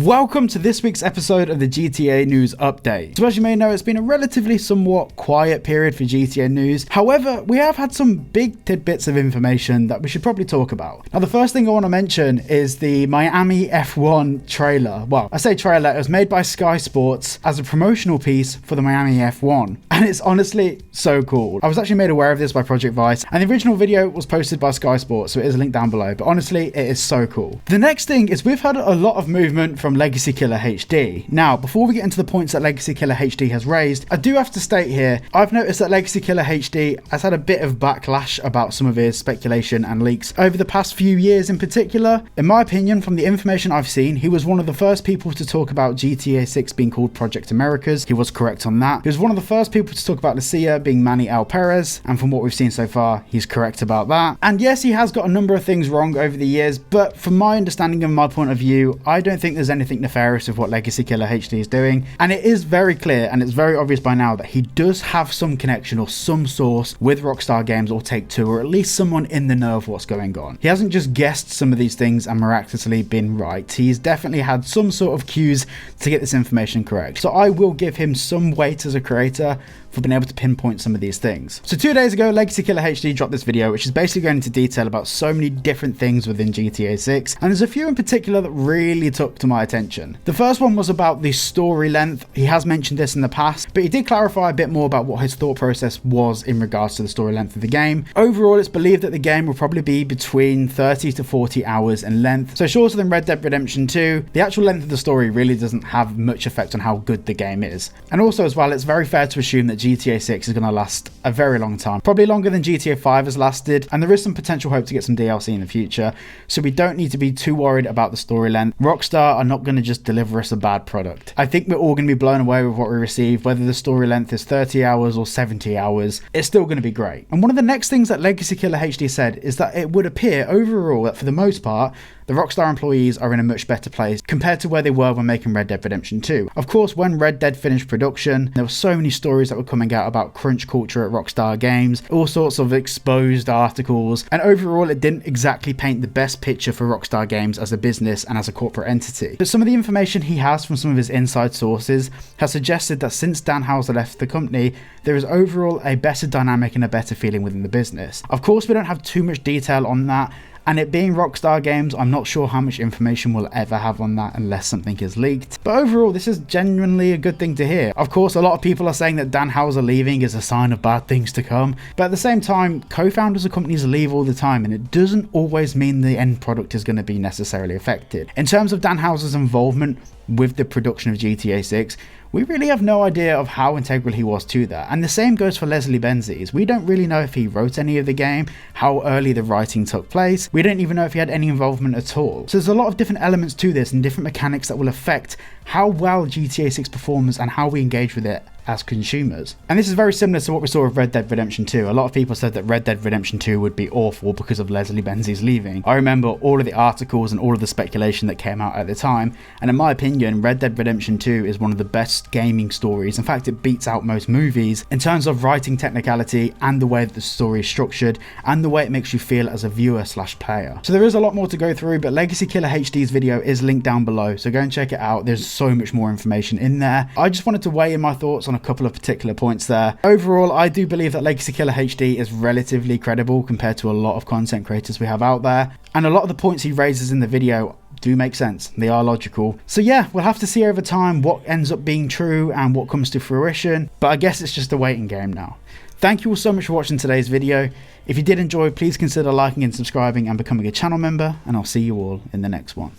Welcome to this week's episode of the GTA News Update. So as you may know, it's been a relatively somewhat quiet period for GTA News. However, we have had some big tidbits of information that we should probably talk about. Now, the first thing I want to mention is the Miami F1 trailer. Well, I say trailer, it was made by Sky Sports as a promotional piece for the Miami F1. And it's honestly so cool. I was actually made aware of this by Project VICE, and the original video was posted by Sky Sports, so it is linked down below. But honestly, it is so cool. The next thing is we've had a lot of movement from VICE.CLO HD. Now, before we get into the points that VICE.CLO HD has raised, I do have to state here, I've noticed that VICE.CLO HD has had a bit of backlash about some of his speculation and leaks over the past few years in particular. In my opinion, from the information I've seen, he was one of the first people to talk about GTA 6 being called Project Americas. He was correct on that. He was one of the first people to talk about Lucia being Manny L. Perez, and from what we've seen so far, he's correct about that. And yes, he has got a number of things wrong over the years, but from my understanding and my point of view, I don't think there's anything nefarious with what VICE.CLO HD is doing, and it is very clear and it's very obvious by now that he does have some connection or some source with Rockstar Games or Take-Two, or at least someone in the know of what's going on. He hasn't just guessed some of these things and miraculously been right. He's definitely had some sort of cues to get this information correct. So I will give him some weight as a creator for being able to pinpoint some of these things. So 2 days ago, VICE.CLO HD dropped this video, which is basically going into detail about so many different things within GTA 6, and there's a few in particular that really took to my attention. The first one was about the story length. He has mentioned this in the past, but he did clarify a bit more about what his thought process was in regards to the story length of the game. Overall, it's believed that the game will probably be between 30 to 40 hours in length, so shorter than Red Dead Redemption 2. The actual length of the story really doesn't have much effect on how good the game is. And also as well, it's very fair to assume that GTA 6 is going to last a very long time, probably longer than GTA 5 has lasted, and there is some potential hope to get some DLC in the future, so we don't need to be too worried about the story length. Rockstar are not going to just deliver us a bad product. I think we're all going to be blown away with what we receive, whether the story length is 30 hours or 70 hours, it's still going to be great. And one of the next things that VICE.CLO HD said is that it would appear overall that for the most part, the Rockstar employees are in a much better place compared to where they were when making Red Dead Redemption 2. Of course, when Red Dead finished production, there were so many stories that were coming out about crunch culture at Rockstar Games, all sorts of exposed articles, and overall it didn't exactly paint the best picture for Rockstar Games as a business and as a corporate entity. But some of the information he has from some of his inside sources has suggested that since Dan Houser left the company, there is overall a better dynamic and a better feeling within the business. Of course, we don't have too much detail on that, and it being Rockstar Games, I'm not sure how much information we'll ever have on that unless something is leaked. But overall, this is genuinely a good thing to hear. Of course, a lot of people are saying that Dan Houser leaving is a sign of bad things to come. But at the same time, co-founders of companies leave all the time, and it doesn't always mean the end product is going to be necessarily affected. In terms of Dan Houser's involvement with the production of GTA 6, we really have no idea of how integral he was to that. And the same goes for Leslie Benzies. We don't really know if he wrote any of the game, how early the writing took place. We don't even know if he had any involvement at all. So there's a lot of different elements to this and different mechanics that will affect how well GTA 6 performs and how we engage with it as consumers. And this is very similar to what we saw with Red Dead Redemption 2. A lot of people said that Red Dead Redemption 2 would be awful because of Leslie Benzies leaving. I remember all of the articles and all of the speculation that came out at the time, and in my opinion, Red Dead Redemption 2 is one of the best gaming stories. In fact, it beats out most movies in terms of writing technicality and the way that the story is structured and the way it makes you feel as a viewer slash player. So there is a lot more to go through, but VICE.CLO HD's video is linked down below, so go and check it out. There's so much more information in there. I just wanted to weigh in my thoughts on a couple of particular points there. Overall, I do believe that VICE.CLO HD is relatively credible compared to a lot of content creators we have out there, and a lot of the points he raises in the video do make sense. They are logical. So yeah, we'll have to see over time what ends up being true and what comes to fruition, but I guess it's just a waiting game now. Thank you all so much for watching today's video. If you did enjoy, please consider liking and subscribing and becoming a channel member, and I'll see you all in the next one.